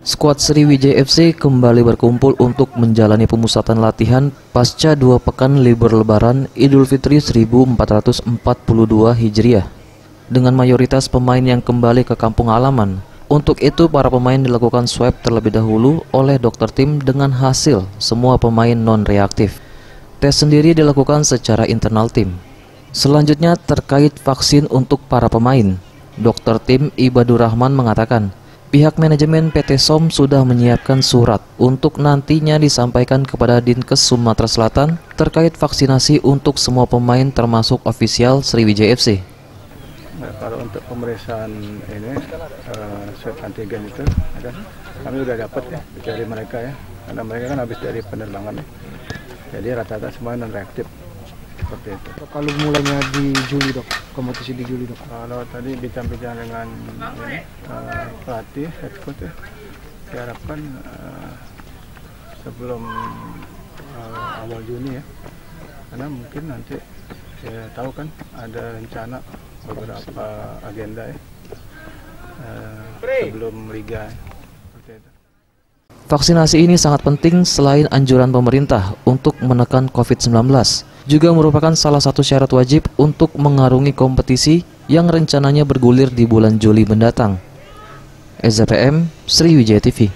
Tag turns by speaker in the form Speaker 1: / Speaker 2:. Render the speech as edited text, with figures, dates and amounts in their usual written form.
Speaker 1: Skuad Sriwijaya FC kembali berkumpul untuk menjalani pemusatan latihan pasca 2 pekan libur lebaran Idul Fitri 1442 Hijriah dengan mayoritas pemain yang kembali ke kampung halaman. Untuk itu para pemain dilakukan swab terlebih dahulu oleh dokter tim dengan hasil semua pemain non-reaktif. Tes sendiri dilakukan secara internal tim. Selanjutnya terkait vaksin untuk para pemain, dokter tim Ibadur Rahman mengatakan pihak manajemen PT SOM sudah menyiapkan surat untuk nantinya disampaikan kepada Dinkes Sumatera Selatan terkait vaksinasi untuk semua pemain termasuk ofisial Sriwijaya FC.
Speaker 2: Nah, kalau untuk pemeriksaan ini swab antigen itu kami sudah dapat ya dari mereka ya, karena mereka kan habis dari penerbangan ya. Jadi rata-rata semua non reaktif seperti itu.
Speaker 3: Kalau mulainya di Juli dok, kompetisi di Juli dok.
Speaker 2: Kalau tadi bincang-bincang dengan pelatih head coach ya, diharapkan sebelum awal Juni ya, karena mungkin nanti ya tahu kan ada rencana beberapa agenda ya sebelum liga seperti itu.
Speaker 1: Vaksinasi ini sangat penting selain anjuran pemerintah untuk menekan COVID-19, juga merupakan salah satu syarat wajib untuk mengarungi kompetisi yang rencananya bergulir di bulan Juli mendatang. SZPM, Sriwijaya TV.